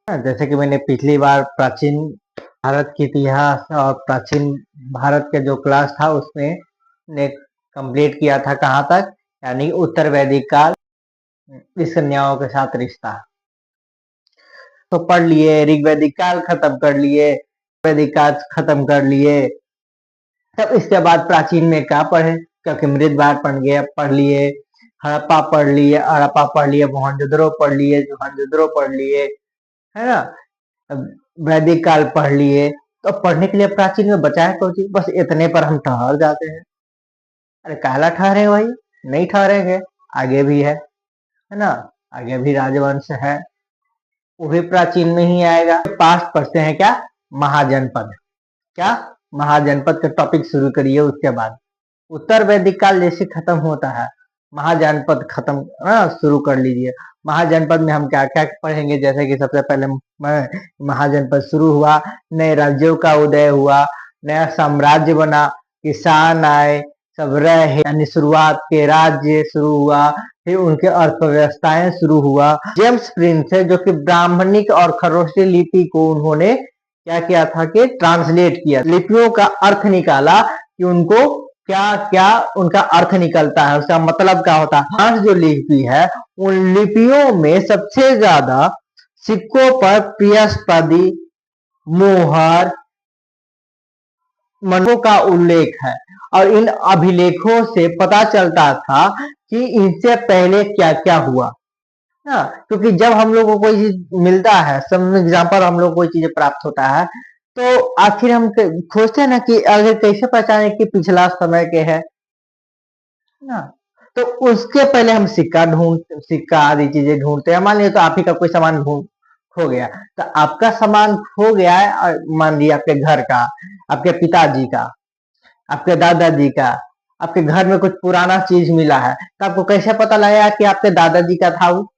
जैसे कि मैंने पिछली बार प्राचीन भारत के इतिहास और प्राचीन भारत के जो क्लास था उसमें ने कंप्लीट किया था कहाँ तक, यानी उत्तर वैदिक काल इस कन्याओं के साथ रिश्ता तो पढ़ लिए। ऋग्वैदिक काल खत्म कर लिए, वैदिक काल खत्म कर लिए। तब इसके बाद प्राचीन में क्या पढ़े, क्योंकि मृदभाट पढ़ लिए, हड़प्पा पढ़ लिए, मोहनजोदड़ो पढ़ लिए, जोहनजोदड़ो पढ़ लिए, है ना। अब वैदिक काल पढ़ लिए, तो पढ़ने के लिए प्राचीन में बचा है कोई चीज? बस इतने पर हम ठहर जाते हैं। अरे काला ठहरे भाई, नहीं ठहरेंगे, आगे भी है ना। आगे भी राजवंश है, वो भी प्राचीन में ही आएगा। पास्ट पढ़ते हैं क्या, महाजनपद। क्या, महाजनपद का टॉपिक शुरू करिए। उसके बाद उत्तर वैदिक काल जैसे खत्म होता है, महाजनपद खत्म शुरू कर लीजिए। महाजनपद में हम क्या क्या पढ़ेंगे, जैसे कि सबसे पहले महाजनपद शुरू हुआ, नए राज्यों का उदय हुआ, नया साम्राज्य बना, किसान आए, सब रहे, यानी शुरुआत के राज्य शुरू हुआ, फिर उनके अर्थव्यवस्थाएं शुरू हुआ। जेम्स प्रिंस है जो कि ब्राह्मणिक और खरोष्टी लिपि को उन्होंने क्या किया था कि ट्रांसलेट किया, लिपियों का अर्थ निकाला कि उनको क्या क्या उनका अर्थ निकलता है, उसका मतलब क्या होता है। आज जो लिपि है उन लिपियों में सबसे ज्यादा सिक्कों पर बृहस्पति, मोहर, मनों का उल्लेख है। और इन अभिलेखों से पता चलता था कि इनसे पहले क्या क्या हुआ ना। क्योंकि जब हम लोग को कोई चीज मिलता है, सम एग्जाम्पल हम लोग को कोई चीज प्राप्त होता है, तो आखिर हम खोजते हैं ना कि अगर कैसे पहचाने कि पिछला समय के है ना। तो उसके पहले हम सिक्का आदि चीजें ढूंढते हैं। मान लिया तो आप ही का कोई सामान खो गया, तो आपका सामान खो गया है, और मान लिया आपके घर का, आपके पिताजी का, आपके दादाजी का, आपके घर में कुछ पुराना चीज मिला है, तो आपको कैसे पता लगेगा कि आपके दादाजी का था वो?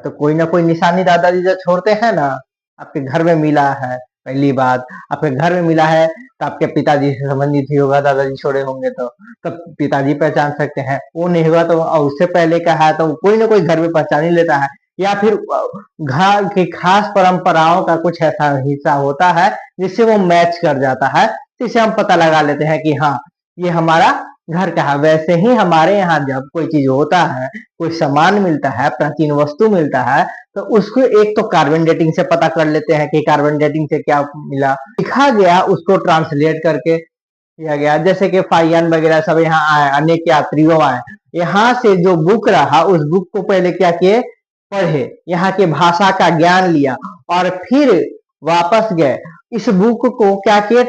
तो कोई ना कोई निशानी दादाजी जो छोड़ते हैं ना। आपके घर में मिला है, पहली बात आपके घर में मिला है, तो आपके पिताजी से संबंधित ही होगा, दादाजी छोड़े होंगे तो पिताजी पहचान सकते हैं। वो नहीं हुआ तो, और उससे पहले का है तो कोई ना कोई घर में पहचान ही लेता है। या फिर घर की खास परंपराओं का कुछ ऐसा हिस्सा होता है जिससे वो मैच कर जाता है, जिससे हम पता लगा लेते हैं कि हाँ ये हमारा घर का है। वैसे ही हमारे यहाँ जब कोई चीज होता है, कोई सामान मिलता है, प्राचीन वस्तु मिलता है, तो उसको एक तो कार्बन डेटिंग से पता कर लेते हैं कि कार्बन डेटिंग से क्या मिला, लिखा गया उसको ट्रांसलेट करके किया गया। जैसे कि फाइयान वगैरह सब यहाँ आए, अनेक यात्रियों आए, यहाँ से जो बुक रहा उस बुक को पहले क्या किए, पढ़े, यहाँ के भाषा का ज्ञान लिया, और फिर वापस गए, इस बुक को क्या किए,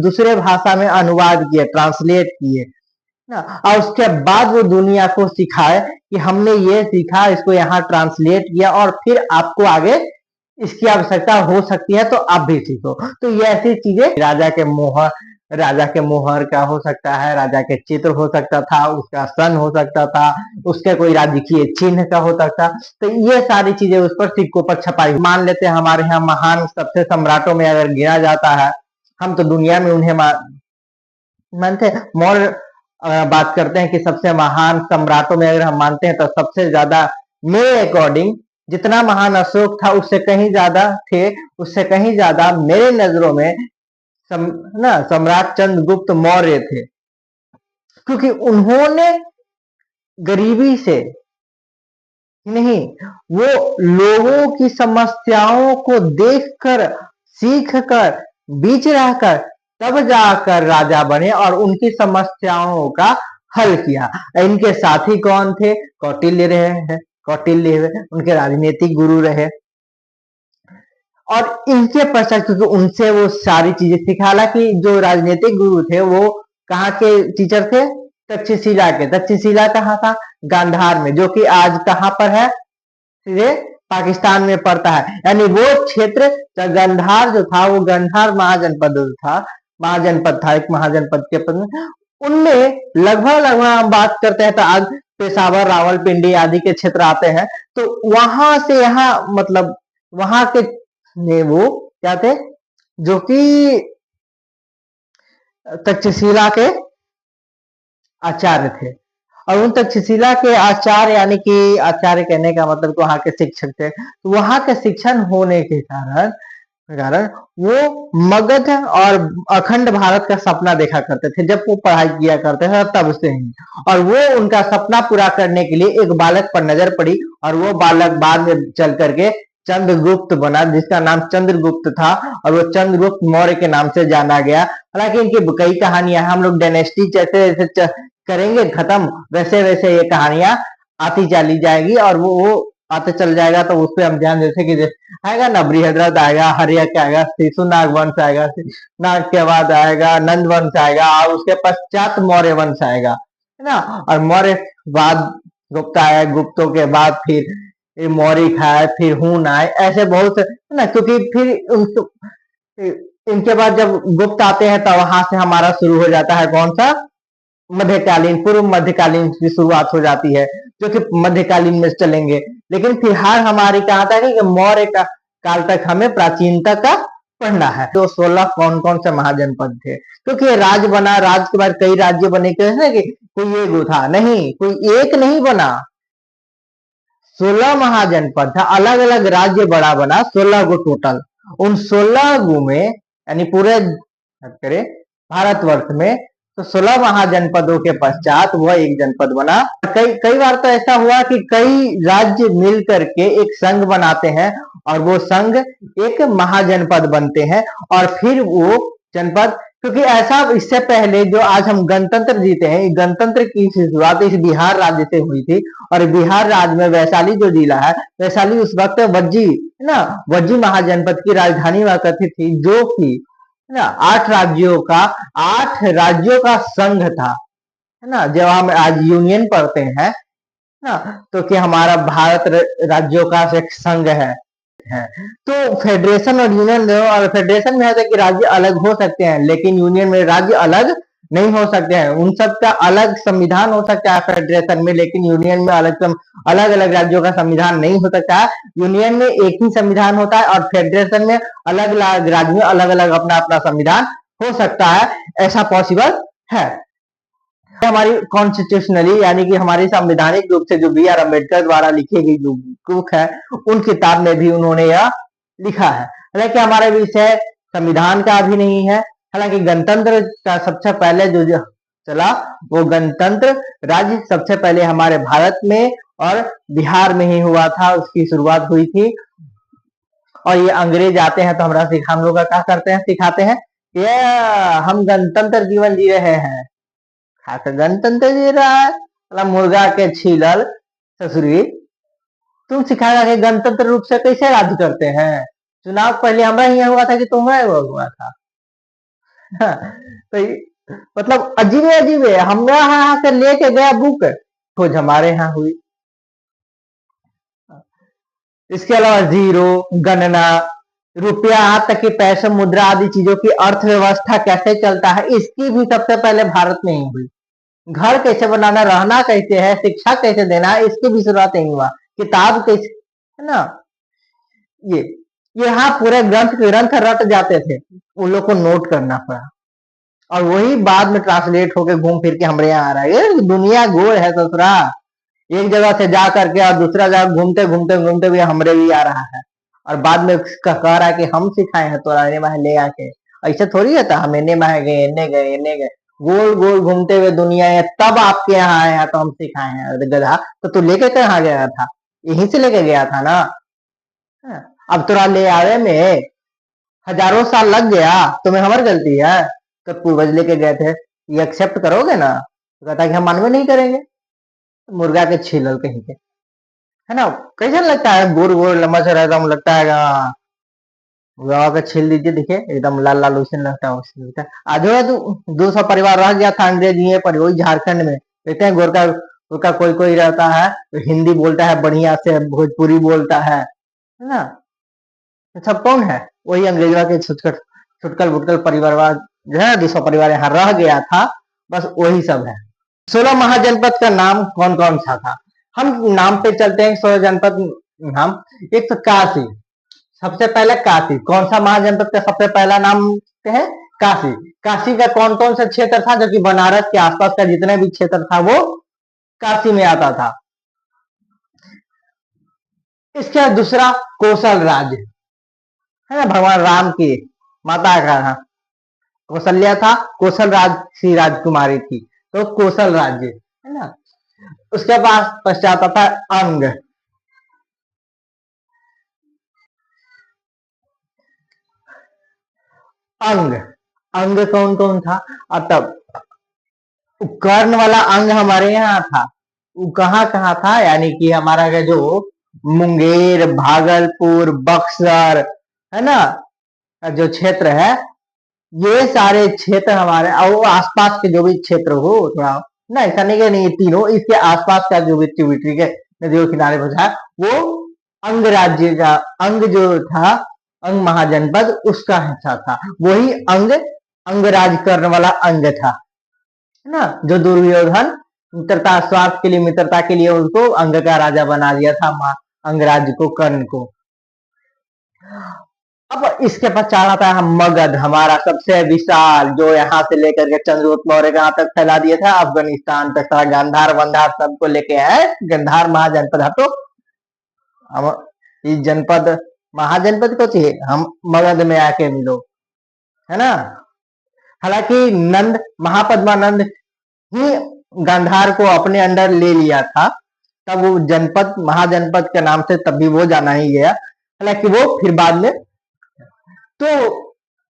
दूसरे भाषा में अनुवाद किए, ट्रांसलेट किए ना। और उसके बाद वो दुनिया को सिखाए कि हमने ये सीखा, इसको यहाँ ट्रांसलेट किया, और फिर आपको आगे इसकी आवश्यकता हो सकती है तो आप भी सीखो। तो ये ऐसी चीजें, राजा के मोहर का हो सकता है, राजा के चित्र हो सकता था, उसका सन हो सकता था, उसके कोई राजकीय चिन्ह का हो सकता। तो ये सारी चीजें उस पर सिक्कों पर छपाई। मान लेते हैं हमारे यहाँ महान सबसे सम्राटों में अगर गिना जाता है, हम तो दुनिया में उन्हें मानते हैं। मौर्य बात करते हैं कि सबसे महान सम्राटों में अगर हम मानते हैं तो सबसे ज्यादा, मेरे अकॉर्डिंग जितना महान अशोक था उससे कहीं ज्यादा थे, उससे कहीं ज्यादा मेरे नजरों में सम्राट चंद्रगुप्त मौर्य थे। क्योंकि उन्होंने गरीबी से नहीं, वो लोगों की समस्याओं को देखकर, सीखकर, बीच रहकर तब जाकर राजा बने और उनकी समस्याओं का हल किया। इनके साथी कौन थे, कौटिल्य रहे हैं, कौटिल्य उनके राजनीतिक गुरु रहे। और इनके पश्चात क्योंकि उनसे वो सारी चीजें सीखा, हालांकि जो राजनीतिक गुरु थे वो कहाँ के टीचर थे, तक्षशिला के। तक्षशिला कहाँ था, गांधार में, जो कि आज कहाँ पर है, सीधे पाकिस्तान में पड़ता है। यानी वो क्षेत्र गंधार जो था, वो गंधार महाजनपद था, एक महाजनपद के पद में। उनमें लगभग लगभग हम बात करते हैं तो आज पेशावर, रावलपिंडी आदि के क्षेत्र आते हैं। तो वहां से यहाँ मतलब वहां के वो क्या थे, जो कि तक्षशिला के आचार्य थे। और उन तक्षशिला के आचार्य, यानी कि आचार्य कहने का मतलब कि वहां के शिक्षक थे, तो वहां के शिक्षण होने के कारण वो मगध और अखंड भारत का सपना देखा करते थे जब वो पढ़ाई किया करते थे तब से ही। और वो उनका सपना पूरा करने के लिए एक बालक पर नजर पड़ी, और वो बालक बाद में चल करके चंद्रगुप्त बना, जिसका नाम चंद्रगुप्त था, और वो चंद्रगुप्त मौर्य के नाम से जाना गया। हालांकि इनकी कई कहानियां, हम लोग डायनेस्टी जैसे जैसे करेंगे खत्म, वैसे वैसे ये कहानियां आती चली जाएगी, और वो आते चल जाएगा, तो उस पर हम ध्यान देते कि आएगा ना, बृहद्रथ आएगा, हर्यक आएगा, शिशुनाग वंश आएगा, नाग के बाद आएगा नंद वंश आएगा, और उसके पश्चात मौर्य वंश आएगा, है ना। और मौर्य बाद गुप्त आया, गुप्तों के बाद फिर मौरिक आए, फिर हून आए, ऐसे बहुत है ना। क्योंकि फिर इनके बाद जब गुप्त आते हैं तो वहां से हमारा शुरू हो जाता है कौन सा, मध्यकालीन, पूर्व मध्यकालीन की शुरुआत हो जाती है, जो कि मध्यकालीन में चलेंगे। लेकिन फिलहाल हमारी कहा था कि मौर्य का काल तक हमें प्राचीनता का पढ़ना है। तो 16 कौन कौन से महाजनपद थे, क्योंकि ये राज बना, राज के बाद कई राज्य बने, कैसे कि कोई एक था नहीं, कोई एक नहीं बना, 16 महाजनपद था, अलग अलग राज्य बड़ा बना, 16 गो टोटल। उन 16 गो में, यानी पूरे करे भारतवर्ष में, तो 16 महाजनपदों के पश्चात वह एक जनपद बना। कई कई बार तो ऐसा हुआ कि कई राज्य मिल करके एक संघ बनाते हैं, और वो संघ एक महाजनपद बनते हैं, और फिर वो जनपद, क्योंकि ऐसा इससे पहले जो आज हम गणतंत्र जीते हैं, गणतंत्र की शुरुआत इस बिहार राज्य से हुई थी। और बिहार राज्य में वैशाली जो जिला है, वैशाली उस वक्त वज्जी, है ना, वज्जी महाजनपद की राजधानी हुआ करती थी, जो कि है ना 8 राज्यों का संघ था, है ना। जब हम आज यूनियन पढ़ते हैं ना, तो कि हमारा भारत राज्यों का एक संघ है। तो फेडरेशन और यूनियन, और फेडरेशन में है कि राज्य अलग हो सकते हैं, लेकिन यूनियन में राज्य अलग नहीं हो सकते हैं। उन सब का अलग संविधान हो सकता है फेडरेशन में, लेकिन यूनियन में अलग अलग राज्यों का संविधान नहीं हो सकता है। यूनियन में एक ही संविधान होता है, और फेडरेशन में अलग अलग राज्य में अलग अलग अपना अपना संविधान हो सकता है, ऐसा पॉसिबल है। हमारी कॉन्स्टिट्यूशनली, यानी कि हमारी संवैधानिक रूप से जो बी आर अम्बेडकर द्वारा लिखी गई जो बुक है, उन किताब में भी उन्होंने यह लिखा है। हालांकि हमारा विषय संविधान का अभी नहीं है। हालांकि गणतंत्र का सबसे पहले जो चला, वो गणतंत्र राज्य सबसे पहले हमारे भारत में और बिहार में ही हुआ था, उसकी शुरुआत हुई थी। और ये अंग्रेज आते हैं तो हम लोग का क्या करते हैं, सिखाते हैं, ये हम गणतंत्र जीवन जी रहे हैं, खाकर गणतंत्र जी रहा है, मतलब मुर्गा के छीलल ससुरी। तुम सिखाएगा कि गणतंत्र रूप से कैसे राज्य करते हैं, चुनाव पहले हमारा ही हुआ था कि तुम्हारा हुआ था। तो मतलब अजीब अजीब है। हमारे यहाँ से लेके गया बुक, खोज हमारे यहाँ हुई। इसके अलावा जीरो, गणना, रुपया, यहाँ तक कि पैसे, मुद्रा आदि चीजों की अर्थव्यवस्था कैसे चलता है, इसकी भी सबसे पहले भारत में ही हुई। घर कैसे बनाना, रहना कैसे है, शिक्षा कैसे देना है, इसकी भी शुरुआत यही हुआ। किताब कैसे, है ना, ये यहाँ पूरे ग्रंथ रट जाते थे, उन लोग को नोट करना पड़ा, और वही बाद में ट्रांसलेट होके घूम फिर के हमारे यहाँ आ रहा है। दुनिया गोल है ससुरा, एक जगह से जा करके और दूसरा जगह घूमते घूमते घूमते हुए हमरे भी आ रहा है, और बाद में कह रहा है कि हम सिखाए हैं तोरा एने माहे ले आके। ऐसे थोड़ी है, था हम एने माहे गए, एने गए, एने गए, गोल गोल घूमते हुए दुनिया है, तब आपके यहाँ आए हैं तो हम सिखाए हैं। अरे गधा, तो तू लेके कहाँ गया था, यहीं से लेके गया था ना। अब तोरा ले आवे में हजारों साल लग गया, तुम्हें हमारी गलती है, तो पूर्वज लेके गए थे, ये एक्सेप्ट करोगे ना। तो कहता है कि हम मानवे नहीं करेंगे, मुर्गा के छीलल कहीं के, है ना। कैसा लगता है, गोर गोर लंबा सा रहता हूँ, लगता है मुर्गा का छील दीजिए, देखिए एकदम लाल लाल उसे लगता है, उसे लगता है। आज 200 परिवार रह गया था अंग्रेजी पर, वही झारखंड में देखते हैं गोरका गोरका कोई कोई रहता है तो हिंदी बोलता है बढ़िया से, भोजपुरी बोलता है ना। सब कौन है, वही अंग्रेजवा के छुटकल बुटकल परिवार जो है, 200 परिवार यहाँ रह गया था, बस वही सब है। 16 महाजनपद का नाम कौन कौन सा था, हम नाम पे चलते हैं। 16 जनपद नाम, एक तो काशी, सबसे पहले काशी। कौन सा महाजनपद का सबसे पहला नाम है, काशी। काशी का कौन कौन सा क्षेत्र था, जो कि बनारस के आसपास का जितने भी क्षेत्र था वो काशी में आता था। इसके बाद दूसरा कौशल राज्य है ना, भगवान राम की माता का था, कौशल्या था, कौशल राज की राजकुमारी थी, तो कौशल राज्य है ना। उसके बाद पश्चात आता है अंग। अंग अंग कौन कौन था? तब कर्ण वाला अंग हमारे यहाँ था, वो कहाँ कहाँ था, यानी कि हमारा का जो मुंगेर, भागलपुर, बक्सर है ना, जो क्षेत्र है, ये सारे क्षेत्र हमारे, और आसपास के जो भी क्षेत्र हो थोड़ा ना, ऐसा नहीं कि नहीं, तीनों इसके आसपास का जो भी ट्रिब्यूटरी के नदियों के किनारे बसा है, वो अंग राज्य का अंग जो था, अंग महाजनपद उसका हिस्सा था। वही अंगराज करने वाला अंग था, है ना, जो दुर्योधन मित्रता, स्वार्थ के लिए, मित्रता के लिए उसको अंग का राजा बना दिया था, अंगराज को, कर्ण को। अब इसके पश्चात आता है मगध, हमारा सबसे विशाल, जो यहाँ से लेकर के चंद्रगुप्त मौर्य का तक फैला दिया था, अफगानिस्तान तक, सारा गांधार वंधार सबको लेके आए, गांधार महाजनपद हटो, हम इस जनपद महाजनपद को चाहिए, हम मगध में आके मिलो, है ना। हालांकि नंद, महापद्मानंद ही गांधार को अपने अंडर ले लिया था, तब वो जनपद महाजनपद के नाम से तब भी वो जाना ही गया, हालांकि वो फिर बाद में। तो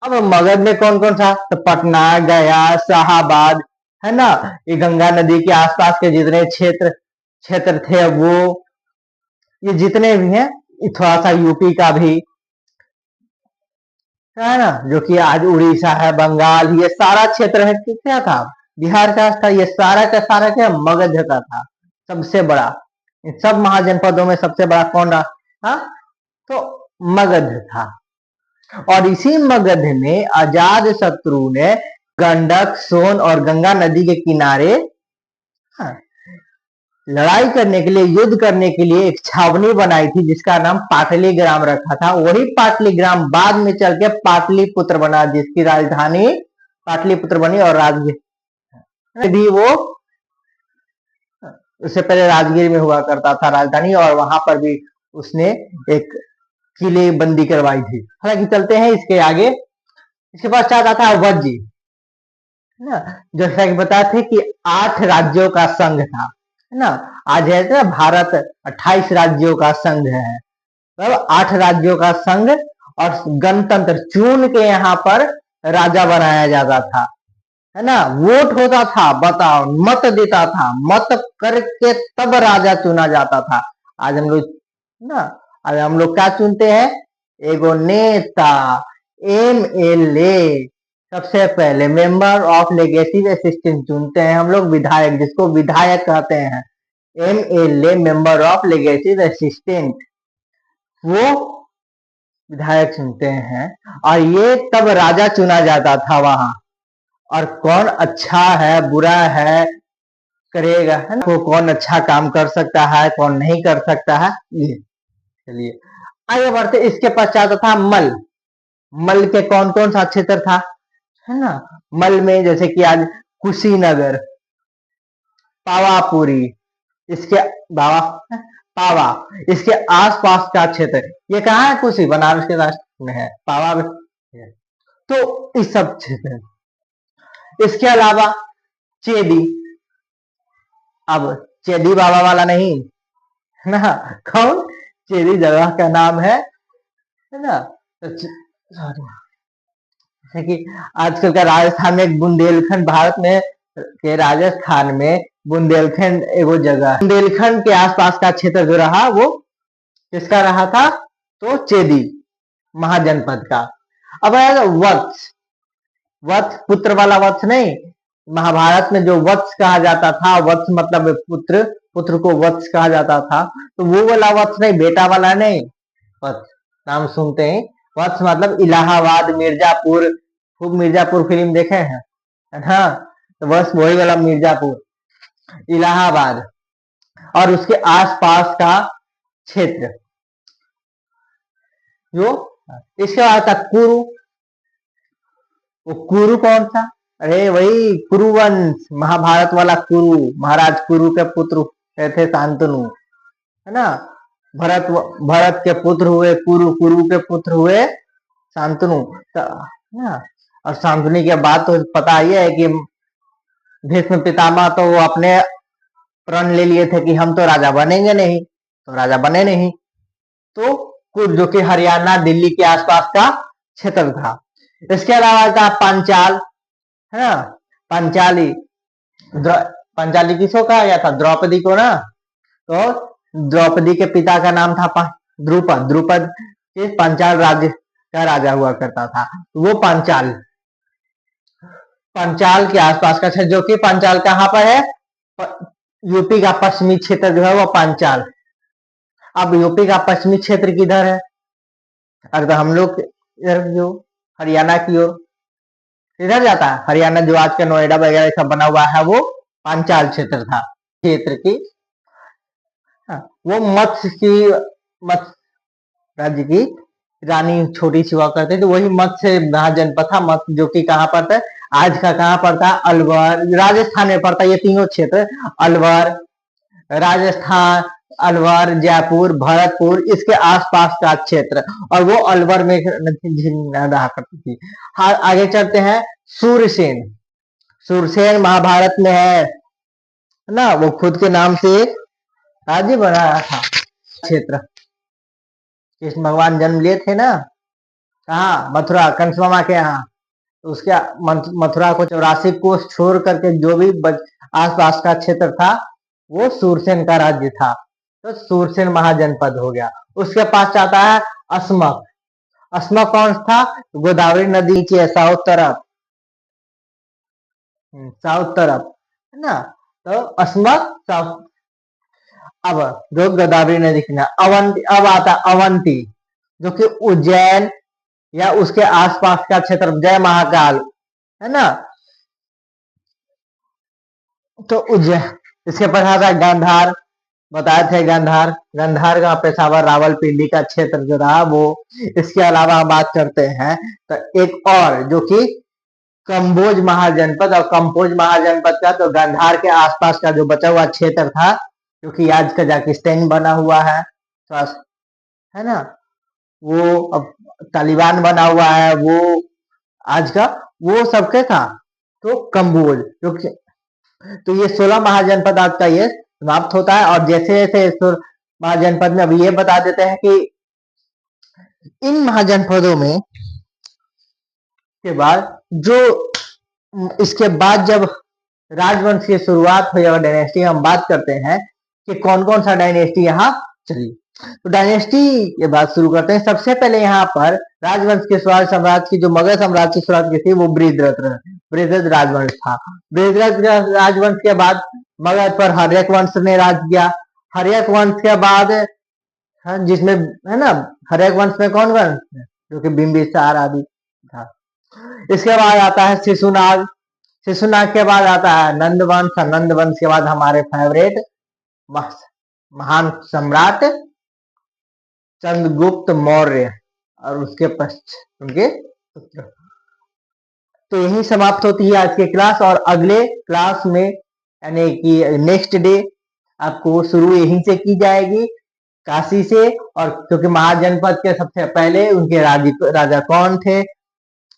अब मगध में कौन कौन था? तो पटना, गया, शाहाबाद, है ना, ये गंगा नदी के आसपास के जितने क्षेत्र क्षेत्र थे, वो ये जितने भी हैं, थोड़ा सा यूपी का भी है ना, जो कि आज उड़ीसा है, बंगाल, ये सारा क्षेत्र है, क्या था, बिहार का था, ये सारा का सारा क्या मगध का था, सबसे बड़ा। इन सब महाजनपदों में सबसे बड़ा कौन रहा? हाँ? तो मगध था। और इसी मगध में अजात शत्रु ने गंडक, सोन और गंगा नदी के किनारे, हाँ, लड़ाई करने के लिए, युद्ध करने के लिए एक छावनी बनाई थी, जिसका नाम पाटलीग्राम रखा था। वही पाटलीग्राम बाद में चल के पाटलिपुत्र बना, जिसकी राजधानी पाटलिपुत्र बनी, और राजगीर भी वो उससे पहले राजगीर में हुआ करता था राजधानी, और वहां पर भी उसने एक किले बंदी करवाई थी। हालांकि चलते हैं इसके आगे। इसके पश्चात आता है वज्जी, है ना, जैसा कि बताते थे कि 8 राज्यों का संघ था, है ना। आज है ना भारत 28 राज्यों का संघ है, मतलब 8 राज्यों का संघ, और गणतंत्र चुन के यहाँ पर राजा बनाया जाता था, है ना, वोट होता था, बताओ, मत देता था, मत करके तब राजा चुना जाता था। आज हम लोग ना, आज हम लोग क्या चुनते हैं? एगो नेता, MLA, सबसे पहले मेंबर ऑफ लेजिस्लेटिव असिस्टेंट चुनते हैं हम लोग, विधायक, जिसको विधायक कहते हैं, MLA, member of legislative assistant, वो विधायक चुनते हैं। और ये तब राजा चुना जाता था वहां, और कौन अच्छा है, बुरा है, करेगा, है ना, वो कौन अच्छा काम कर सकता है, कौन नहीं कर सकता है, ये। चलिए आगे बढ़ते। इसके पश्चात था मल। मल के कौन कौन सा क्षेत्र था, है ना, मल में जैसे कि आज कुशीनगर, पावापुरी, इसके बाबा पावा, इसके आसपास का क्षेत्र, ये कहाँ है? कुशी, बनारस के राष्ट्र में है, पावा में है। तो इस सब क्षेत्र, इसके अलावा चेदी, अब चेदी बाबा वाला नहीं, है ना, कौन? चेदी जगह का नाम है ना। तो जैसे कि आजकल का राजस्थान में बुंदेलखंड, भारत में के राजस्थान में बुंदेलखंड एगो जगह, बुंदेलखंड के आसपास का क्षेत्र जो रहा, वो किसका रहा था? तो चेदी महाजनपद का। अब आएगा वत्स। वत्स पुत्र वाला वत्स नहीं, महाभारत में जो वत्स कहा जाता था, वत्स मतलब पुत्र, पुत्र को वत्स कहा जाता था, तो वो वाला वत्स नहीं, बेटा वाला नहीं, वत्स नाम सुनते हैं। वत्स मतलब इलाहाबाद, मिर्जापुर, खूब मिर्जापुर फिल्म देखे हैं, है ना, तो बस वही वाला मिर्जापुर, इलाहाबाद और उसके आसपास का क्षेत्र। जो इसके बाद था कुरु। वो कुरु कौन सा? अरे वही कुरुवंश, महाभारत वाला कुरु, महाराज कुरु के पुत्र थे शांतनु, है ना। भरत भरत के पुत्र हुए कुरु, कुरु के पुत्र हुए शांतनु, ना। और शांतनु के बाद तो पता ही है कि भीष्म पितामह तो वो अपने प्रण ले लिए थे कि हम तो राजा बनेंगे नहीं, तो राजा बने नहीं। तो कुछ जो कि हरियाणा दिल्ली के आसपास का क्षेत्र था। इसके अलावा था पांचाल, है ना। पंचाली, पंचाली किसको कहा गया था? द्रौपदी को ना। तो द्रौपदी के पिता का नाम था द्रुपद, द्रुपद के पांचाल राज्य का राजा हुआ करता था। वो पांचाल, पंचाल के आसपास का क्षेत्र, जो कि पंचाल कहाँ पर है? यूपी का पश्चिमी क्षेत्र जो है वो पंचाल। अब यूपी का पश्चिमी क्षेत्र किधर है? अगर हम लोग जो हरियाणा की ओर इधर जाता है, हरियाणा जो आज का नोएडा वगैरह सब बना हुआ है वो पांचाल क्षेत्र था। क्षेत्र की वो मत्स्य राज्य की रानी छोटी सी हुआ करते थे, वही मत्स्य महाजनपद था। मत्स्य जो कि कहाँ पड़ता है? आज का कहाँ पड़ता है? अलवर, राजस्थान में पड़ता है। ये तीनों क्षेत्र, अलवर राजस्थान, अलवर जयपुर भरतपुर, इसके आसपास का क्षेत्र। और वो अलवर में रहा करती थी। हाँ, आगे चलते हैं। सूरसेन, सूरसेन महाभारत में है ना। वो खुद के नाम से एक राज्य बनाया था, क्षेत्र। कृष्ण भगवान जन्म लिए थे ना, कहा? मथुरा, कंस मामा के यहाँ। तो उसके मथुरा को 84 कोस छोड़ करके जो भी आसपास का क्षेत्र था वो सूरसेन का राज्य था। तो सूरसेन महाजनपद हो गया। उसके पास आता है अस्मक। अस्मक कौन था? गोदावरी नदी के साउथ तरफ, साउथ तरफ, है ना। तो अस्मक साउथ। अब जो गोदावरी नदी की अवंती, अब आता अवंती जो कि उज्जैन या उसके आसपास का क्षेत्र, जय महाकाल, है ना। तो उज्जैन, इसके पास आता है गांधार, बताए थे गांधार, गांधार का पेशावर रावलपिंडी का क्षेत्र जो रहा वो। इसके अलावा बात करते हैं तो एक और जो कि कंबोज महाजनपद, और कंबोज महाजनपद का तो गांधार के आसपास का जो बचा हुआ क्षेत्र था, जो कि आज कजाकिस्तान बना हुआ है, है ना। वो अब तालिबान बना हुआ है वो आज का, वो सबके था। तो कंबोज जो कि, तो ये 16 महाजनपद आज का ये समाप्त होता है। और जैसे जैसे महाजनपद में अभी ये बता देते हैं कि इन महाजनपदों में के बाद जो इसके बाद जब राजवंश की शुरुआत हुई और डायनेस्टी हम बात करते हैं कि कौन कौन सा डायनेस्टी यहाँ चली। तो डायनेस्टी के बाद शुरू करते हैं। सबसे पहले यहाँ पर राजवंश के साम्राज्य की, जो मगध साम्राज्य की शुरुआत की थी वो बृहद्रथ राजवंश था। बृहद्रथ राजवंश के बाद मगध पर हर्यक वंश ने राज किया। हर्यक वंश के बाद जिसमें, है ना, हर्यक वंश में कौन वंश जो कि बिंबिसार आदि था। इसके बाद आता है शिशुनाग, शिशुनाग के बाद आता है नंदवंश, नंदवंश के बाद हमारे फेवरेट महान सम्राट चंद्रगुप्त मौर्य और उसके पश्चात उनके पुत्र। तो यही समाप्त होती है आज की क्लास। और अगले क्लास में यानी कि नेक्स्ट डे आपको शुरू यहीं से की जाएगी, काशी से। और क्योंकि महाजनपद के सबसे पहले उनके राजा कौन थे,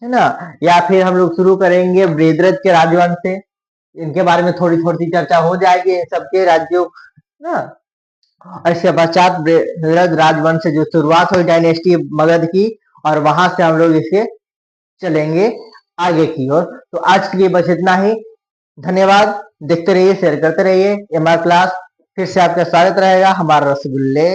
है ना, या फिर हम लोग शुरू करेंगे बृहद्रथ के राजवंश से। इनके बारे में थोड़ी थोड़ी चर्चा हो जाएगी, इन सबके राज्यों ना। और इसके पश्चात बृहद्रथ राजवंश से जो शुरुआत हुई डायनेस्टी मगध की, और वहां से हम लोग इसके चलेंगे आगे की ओर। तो आज के लिए बस इतना ही। धन्यवाद। देखते रहिए, शेयर करते रहिए। हमारा क्लास फिर से आपका स्वागत रहेगा। हमारा रसगुल्ले।